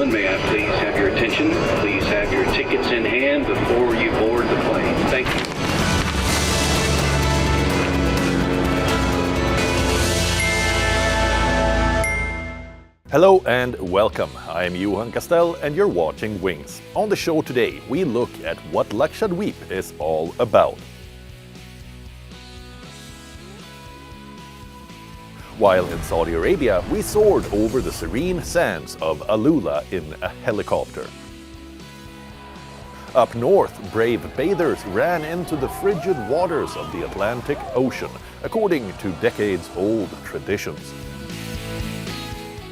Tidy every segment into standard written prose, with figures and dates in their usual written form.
gentlemen, may I please have your attention? Please have your tickets in hand before you board the plane. Thank you. Hello and welcome. I'm Johan Castell and you're watching Wings. On the show today, we look at what Lakshadweep is all about. While in Saudi Arabia, we soared over the serene sands of Alula in a helicopter. Up north, brave bathers ran into the frigid waters of the Atlantic Ocean, according to decades-old traditions.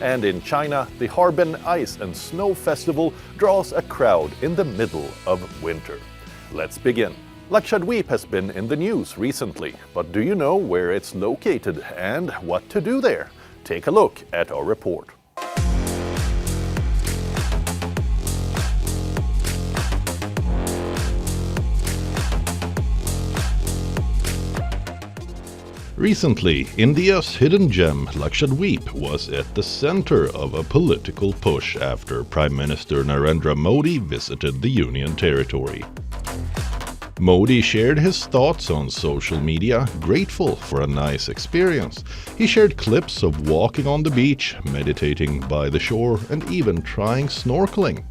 And in China, the Harbin Ice and Snow Festival draws a crowd in the middle of winter. Let's begin. Lakshadweep has been in the news recently, but do you know where it's located and what to do there? Take a look at our report. Recently, India's hidden gem Lakshadweep was at the center of a political push after Prime Minister Narendra Modi visited the Union territory. Modi shared his thoughts on social media, grateful for a nice experience. He shared clips of walking on the beach, meditating by the shore, and even trying snorkeling.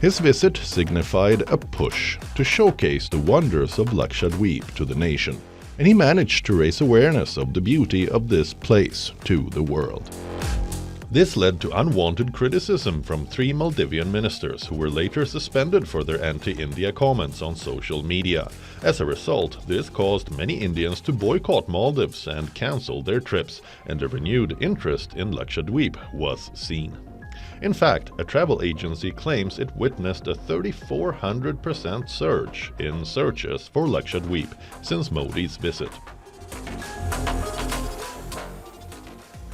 His visit signified a push to showcase the wonders of Lakshadweep to the nation, and he managed to raise awareness of the beauty of this place to the world. This led to unwanted criticism from 3 Maldivian ministers who were later suspended for their anti-India comments on social media. As a result, this caused many Indians to boycott Maldives and cancel their trips, and a renewed interest in Lakshadweep was seen. In fact, a travel agency claims it witnessed a 3,400% surge in searches for Lakshadweep since Modi's visit.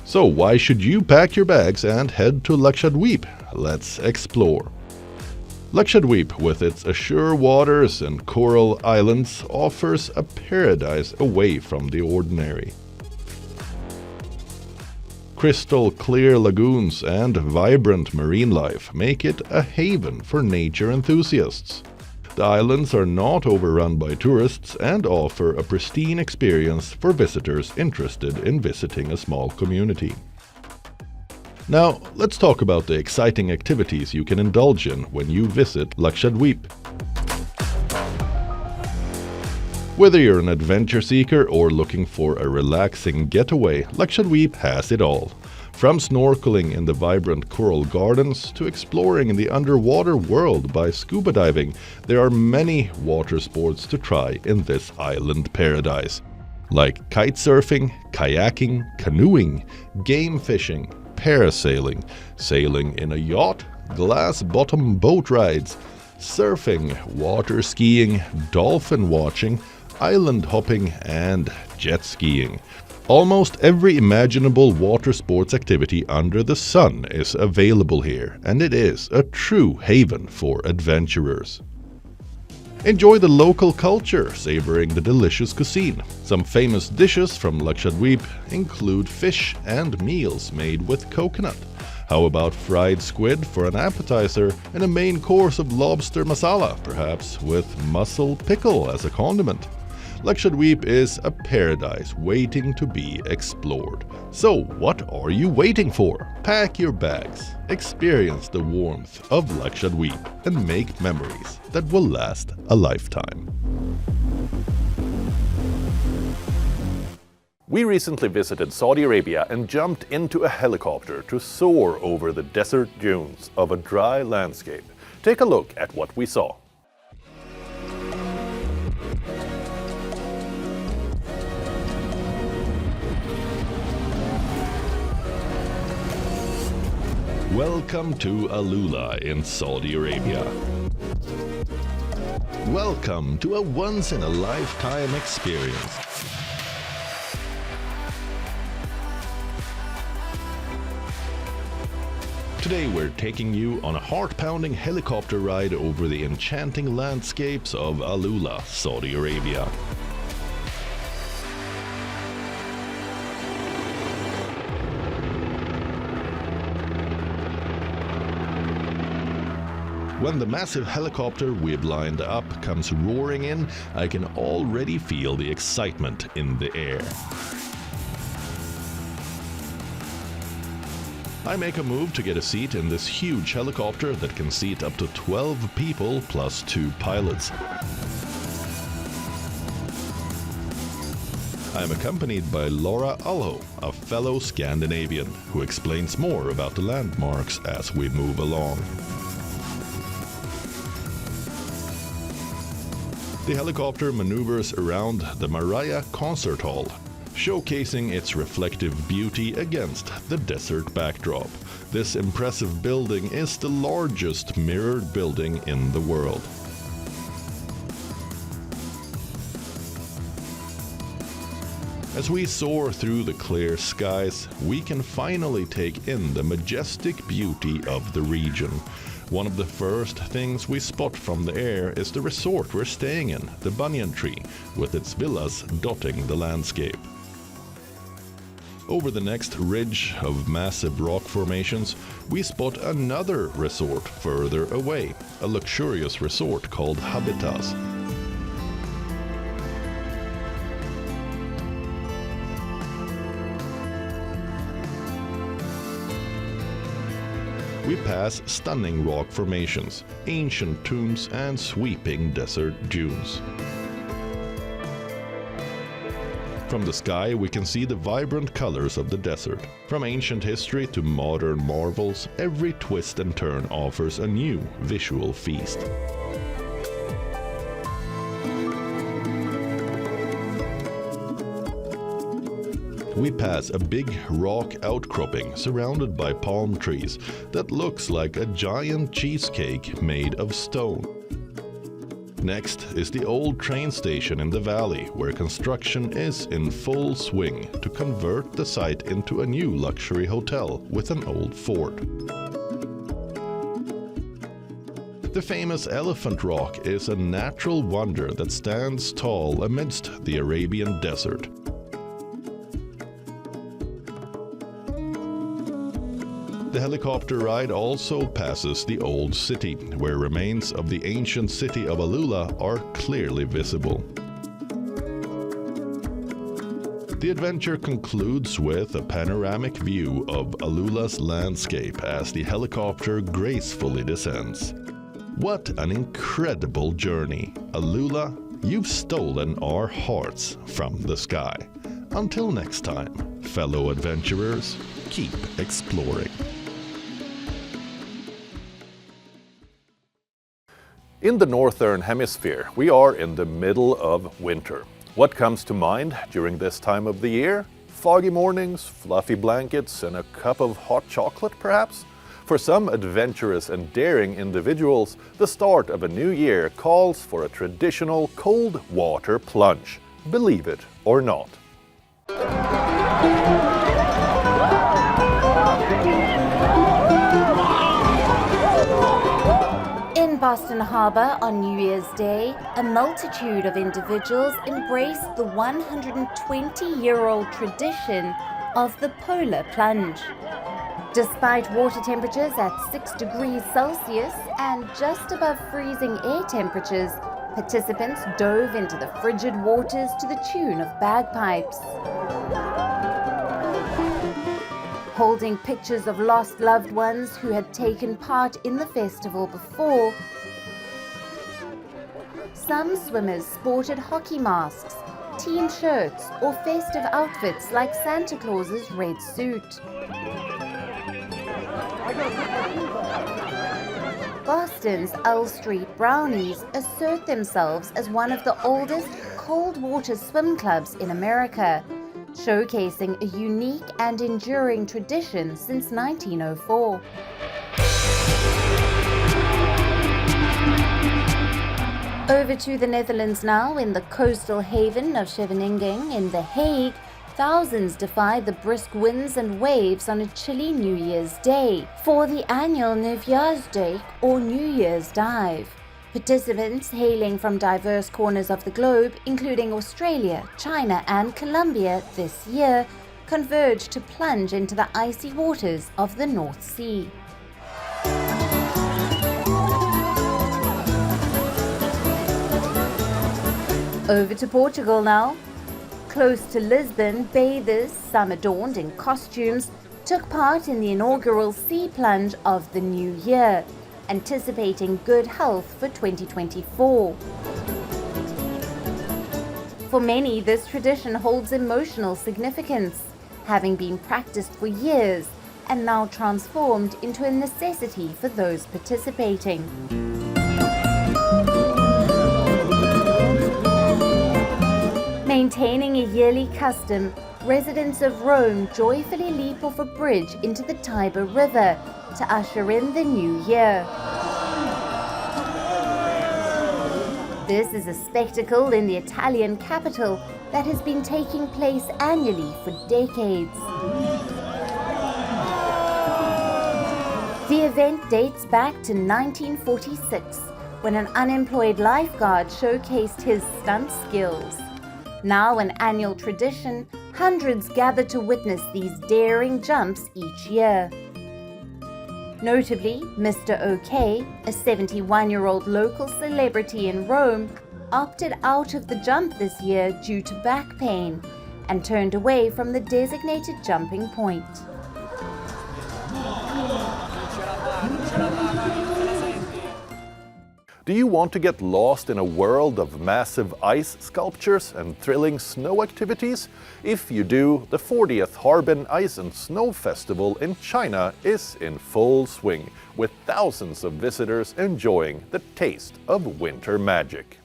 So why should you pack your bags and head to Lakshadweep? Let's explore. Lakshadweep, with its azure waters and coral islands, offers a paradise away from the ordinary. Crystal clear lagoons and vibrant marine life make it a haven for nature enthusiasts. The islands are not overrun by tourists and offer a pristine experience for visitors interested in visiting a small community. Now, let's talk about the exciting activities you can indulge in when you visit Lakshadweep. Whether you're an adventure seeker or looking for a relaxing getaway, Lakshadweep has it all. From snorkeling in the vibrant coral gardens to exploring in the underwater world by scuba diving, there are many water sports to try in this island paradise, like kite surfing, kayaking, canoeing, game fishing, parasailing, sailing in a yacht, glass-bottom boat rides, surfing, water skiing, dolphin watching, island hopping, and jet skiing. Almost every imaginable water sports activity under the sun is available here, and it is a true haven for adventurers. Enjoy the local culture, savoring the delicious cuisine. Some famous dishes from Lakshadweep include fish and meals made with coconut. How about fried squid for an appetizer and a main course of lobster masala, perhaps with mussel pickle as a condiment? Lakshadweep is a paradise waiting to be explored. So what are you waiting for? Pack your bags, experience the warmth of Lakshadweep, and make memories that will last a lifetime. We recently visited Saudi Arabia and jumped into a helicopter to soar over the desert dunes of a dry landscape. Take a look at what we saw. Welcome to Alula in Saudi Arabia. Welcome to a once-in-a-lifetime experience. Today we're taking you on a heart-pounding helicopter ride over the enchanting landscapes of Alula, Saudi Arabia. When the massive helicopter we've lined up comes roaring in, I can already feel the excitement in the air. I make a move to get a seat in this huge helicopter that can seat up to 12 people plus 2 pilots. I am accompanied by Laura Alho, a fellow Scandinavian, who explains more about the landmarks as we move along. The helicopter maneuvers around the Maria Concert Hall, showcasing its reflective beauty against the desert backdrop. This impressive building is the largest mirrored building in the world. As we soar through the clear skies, we can finally take in the majestic beauty of the region. One of the first things we spot from the air is the resort we're staying in, the Banyan Tree, with its villas dotting the landscape. Over the next ridge of massive rock formations, we spot another resort further away, a luxurious resort called Habitas. We pass stunning rock formations, ancient tombs and sweeping desert dunes. From the sky we can see the vibrant colors of the desert. From ancient history to modern marvels, every twist and turn offers a new visual feast. We pass a big rock outcropping surrounded by palm trees that looks like a giant cheesecake made of stone. Next is the old train station in the valley, where construction is in full swing to convert the site into a new luxury hotel with an old fort. The famous Elephant Rock is a natural wonder that stands tall amidst the Arabian desert. The helicopter ride also passes the old city, where remains of the ancient city of Alula are clearly visible. The adventure concludes with a panoramic view of Alula's landscape as the helicopter gracefully descends. What an incredible journey! Alula, you've stolen our hearts from the sky. Until next time, fellow adventurers, keep exploring. In the Northern Hemisphere, we are in the middle of winter. What comes to mind during this time of the year? Foggy mornings, fluffy blankets, and a cup of hot chocolate, perhaps? For some adventurous and daring individuals, the start of a new year calls for a traditional cold water plunge. Believe it or not. In Boston Harbor on New Year's Day, a multitude of individuals embraced the 120-year-old tradition of the polar plunge. Despite water temperatures at 6 degrees Celsius and just above freezing air temperatures, participants dove into the frigid waters to the tune of bagpipes. Holding pictures of lost loved ones who had taken part in the festival before, some swimmers sported hockey masks, team shirts, or festive outfits like Santa Claus's red suit. Boston's L Street Brownies assert themselves as one of the oldest cold water swim clubs in America, showcasing a unique and enduring tradition since 1904. Over to the Netherlands now. In the coastal haven of Scheveningen in The Hague, thousands defied the brisk winds and waves on a chilly New Year's Day for the annual Nieuwjaarsduik or New Year's Dive. Participants hailing from diverse corners of the globe, including Australia, China and Colombia this year, converged to plunge into the icy waters of the North Sea. Over to Portugal now. Close to Lisbon, bathers, some adorned in costumes, took part in the inaugural sea plunge of the new year, anticipating good health for 2024. For many, this tradition holds emotional significance, having been practiced for years and now transformed into a necessity for those participating. Maintaining a yearly custom, residents of Rome joyfully leap off a bridge into the Tiber River to usher in the new year. This is a spectacle in the Italian capital that has been taking place annually for decades. The event dates back to 1946, when an unemployed lifeguard showcased his stunt skills. Now an annual tradition, hundreds gather to witness these daring jumps each year. Notably, Mr. OK, a 71-year-old local celebrity in Rome, opted out of the jump this year due to back pain and turned away from the designated jumping point. Do you want to get lost in a world of massive ice sculptures and thrilling snow activities? If you do, the 40th Harbin Ice and Snow Festival in China is in full swing, with thousands of visitors enjoying the taste of winter magic.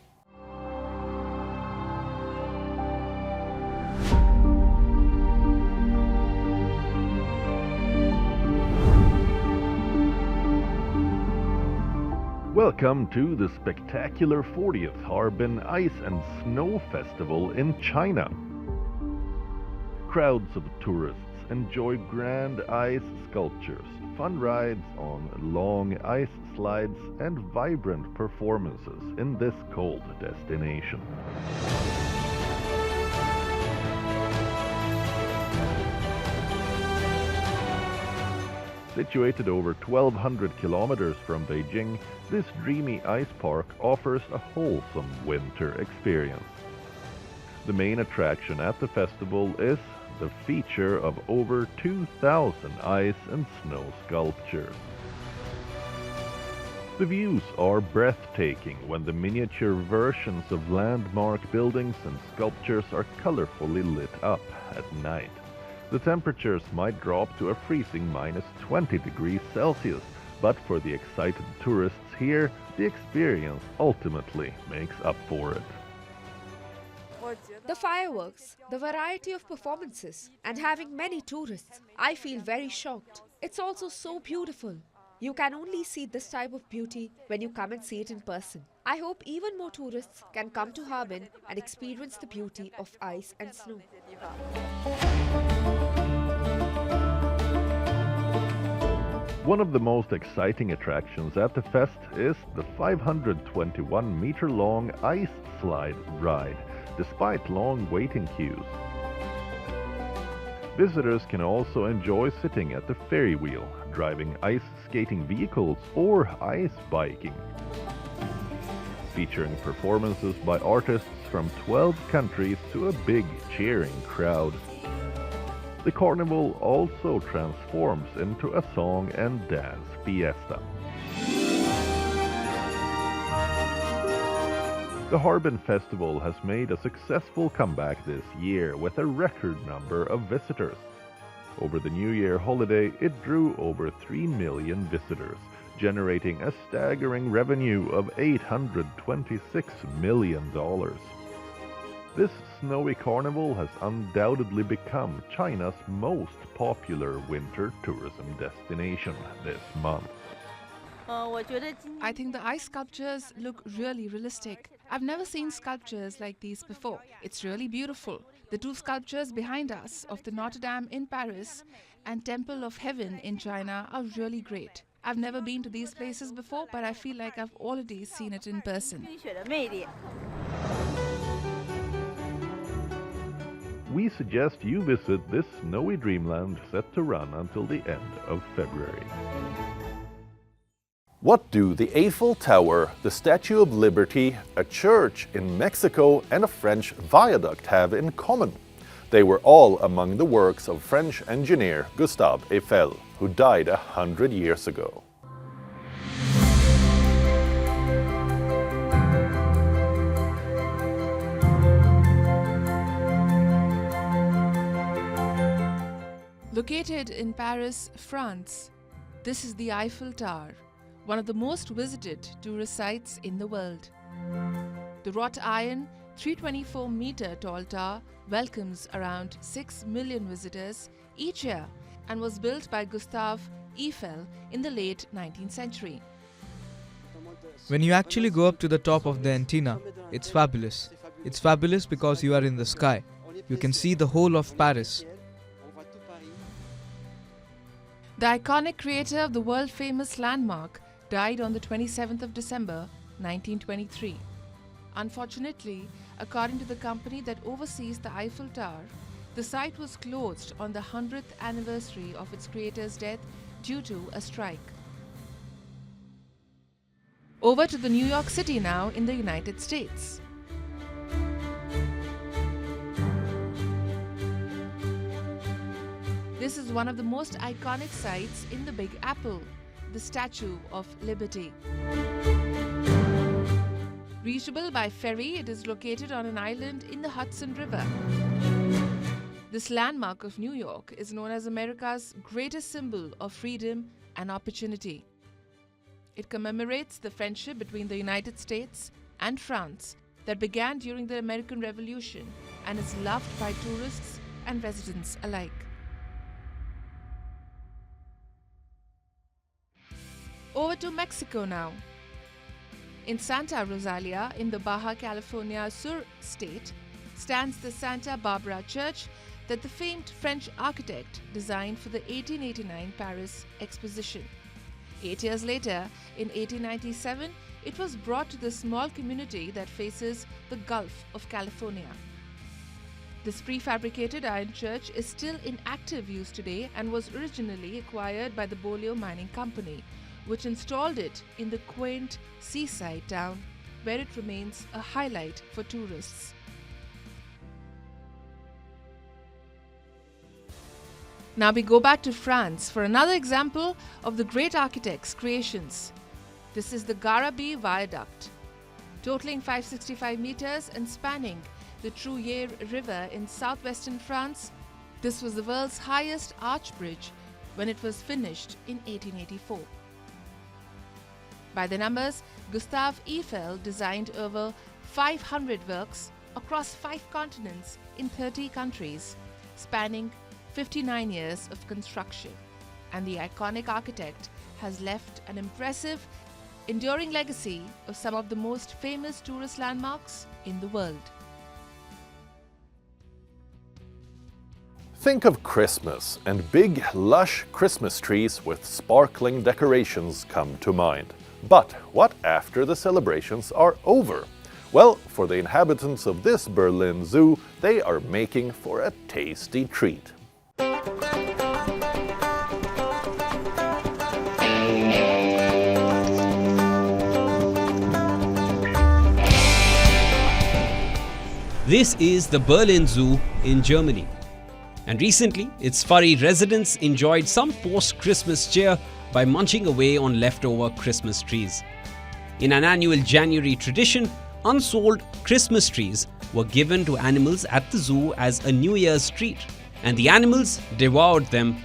Welcome to the spectacular 40th Harbin Ice and Snow Festival in China. Crowds of tourists enjoy grand ice sculptures, fun rides on long ice slides, and vibrant performances in this cold destination. Situated over 1,200 kilometers from Beijing, this dreamy ice park offers a wholesome winter experience. The main attraction at the festival is the feature of over 2,000 ice and snow sculptures. The views are breathtaking when the miniature versions of landmark buildings and sculptures are colorfully lit up at night. The temperatures might drop to a freezing -20 degrees Celsius, but for the excited tourists here, the experience ultimately makes up for it. The fireworks, the variety of performances, and having many tourists, I feel very shocked. It's also so beautiful. You can only see this type of beauty when you come and see it in person. I hope even more tourists can come to Harbin and experience the beauty of ice and snow. One of the most exciting attractions at the fest is the 521-meter-long ice slide ride, despite long waiting queues. Visitors can also enjoy sitting at the ferry wheel, driving ice skating vehicles, or ice biking. Featuring performances by artists from 12 countries to a big cheering crowd. The carnival also transforms into a song and dance fiesta. The Harbin Festival has made a successful comeback this year with a record number of visitors. Over the New Year holiday, it drew over 3 million visitors, generating a staggering revenue of $826 million. This snowy carnival has undoubtedly become China's most popular winter tourism destination this month. I think the ice sculptures look really realistic. I've never seen sculptures like these before. It's really beautiful. The two sculptures behind us of the Notre Dame in Paris and Temple of Heaven in China are really great. I've never been to these places before, but I feel like I've already seen it in person. We suggest you visit this snowy dreamland set to run until the end of February. What do the Eiffel Tower, the Statue of Liberty, a church in Mexico and a French viaduct have in common? They were all among the works of French engineer Gustave Eiffel, who died 100 years ago. Located in Paris, France, this is the Eiffel Tower, one of the most visited tourist sites in the world. The wrought iron, 324-meter tall tower welcomes around 6 million visitors each year and was built by Gustave Eiffel in the late 19th century. When you actually go up to the top of the antenna, it's fabulous. It's fabulous because you are in the sky. You can see the whole of Paris. The iconic creator of the world-famous landmark died on the 27th of December, 1923. Unfortunately, according to the company that oversees the Eiffel Tower, the site was closed on the 100th anniversary of its creator's death due to a strike. Over to the New York City now in the United States. This is one of the most iconic sites in the Big Apple, the Statue of Liberty. Reachable by ferry, it is located on an island in the Hudson River. This landmark of New York is known as America's greatest symbol of freedom and opportunity. It commemorates the friendship between the United States and France that began during the American Revolution and is loved by tourists and residents alike. Over to Mexico now. In Santa Rosalia, in the Baja California Sur state, stands the Santa Barbara Church that the famed French architect designed for the 1889 Paris Exposition. 8 years later, in 1897, it was brought to the small community that faces the Gulf of California. This prefabricated iron church is still in active use today and was originally acquired by the Bolio Mining Company, which installed it in the quaint seaside town, where it remains a highlight for tourists. Now we go back to France for another example of the great architect's creations. This is the Garabie Viaduct. Totaling 565 meters and spanning the Truyère River in southwestern France, this was the world's highest arch bridge when it was finished in 1884. By the numbers, Gustave Eiffel designed over 500 works across 5 continents in 30 countries, spanning 59 years of construction. And the iconic architect has left an impressive, enduring legacy of some of the most famous tourist landmarks in the world. Think of Christmas, and big, lush Christmas trees with sparkling decorations come to mind. But what after the celebrations are over? Well, for the inhabitants of this Berlin zoo, they are making for a tasty treat. This is the Berlin Zoo in Germany. And recently, its furry residents enjoyed some post-Christmas cheer by munching away on leftover Christmas trees. In an annual January tradition, unsold Christmas trees were given to animals at the zoo as a New Year's treat, and the animals devoured them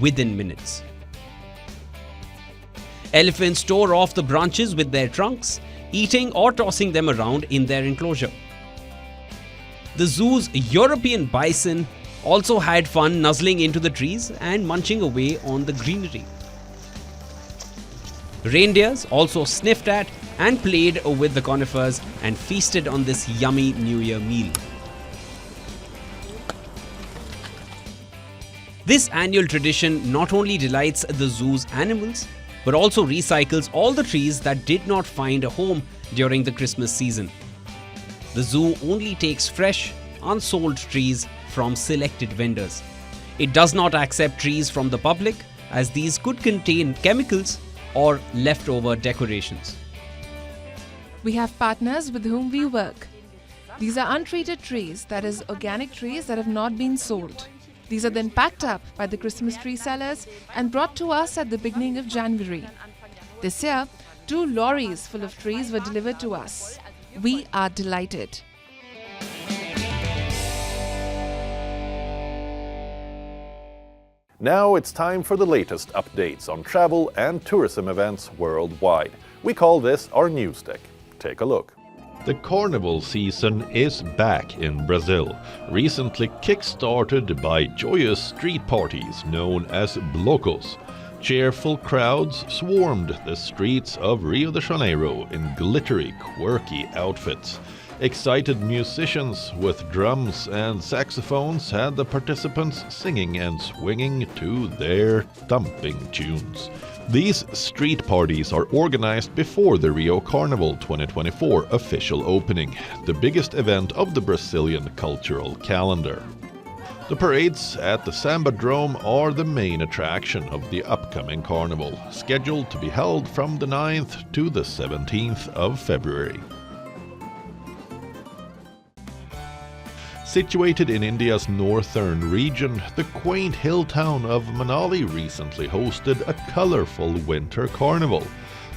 within minutes. Elephants tore off the branches with their trunks, eating or tossing them around in their enclosure. The zoo's European bison also had fun nuzzling into the trees and munching away on the greenery. Reindeers also sniffed at and played with the conifers and feasted on this yummy New Year meal. This annual tradition not only delights the zoo's animals, but also recycles all the trees that did not find a home during the Christmas season. The zoo only takes fresh, unsold trees from selected vendors. It does not accept trees from the public, as these could contain chemicals or leftover decorations. We have partners with whom we work. These are untreated trees, that is, organic trees that have not been sold. These are then packed up by the Christmas tree sellers and brought to us at the beginning of January. This year, 2 lorries full of trees were delivered to us. We are delighted. Now it's time for the latest updates on travel and tourism events worldwide. We call this our news deck. Take a look. The carnival season is back in Brazil, recently kick-started by joyous street parties known as blocos. Cheerful crowds swarmed the streets of Rio de Janeiro in glittery, quirky outfits. Excited musicians with drums and saxophones had the participants singing and swinging to their thumping tunes. These street parties are organized before the Rio Carnival 2024 official opening, the biggest event of the Brazilian cultural calendar. The parades at the Sambadrome are the main attraction of the upcoming carnival, scheduled to be held from the 9th to the 17th of February. Situated in India's northern region, the quaint hill town of Manali recently hosted a colorful winter carnival.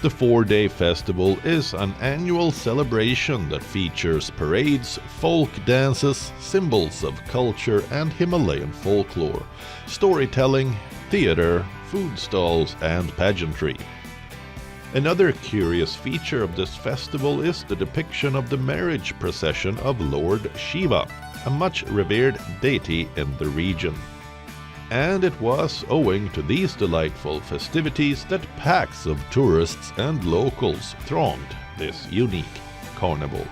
The 4-day festival is an annual celebration that features parades, folk dances, symbols of culture and Himalayan folklore, storytelling, theater, food stalls and pageantry. Another curious feature of this festival is the depiction of the marriage procession of Lord Shiva, a much revered deity in the region. And it was owing to these delightful festivities that packs of tourists and locals thronged this unique carnival.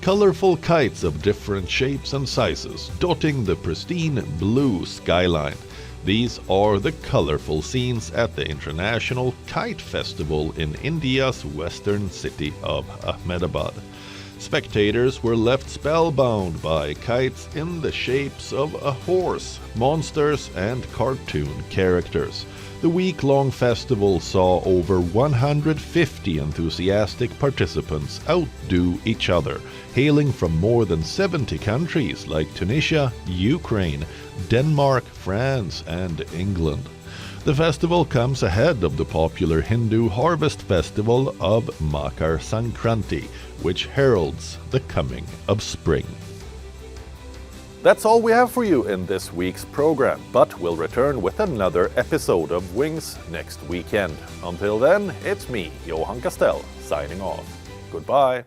Colorful kites of different shapes and sizes dotting the pristine blue skyline. These are the colorful scenes at the International Kite Festival in India's western city of Ahmedabad. Spectators were left spellbound by kites in the shapes of a horse, monsters and cartoon characters. The week-long festival saw over 150 enthusiastic participants outdo each other, hailing from more than 70 countries like Tunisia, Ukraine, Denmark, France and England. The festival comes ahead of the popular Hindu harvest festival of Makar Sankranti, which heralds the coming of spring. That's all we have for you in this week's program, but we'll return with another episode of Wings next weekend. Until then, it's me, Johan Castell, signing off. Goodbye.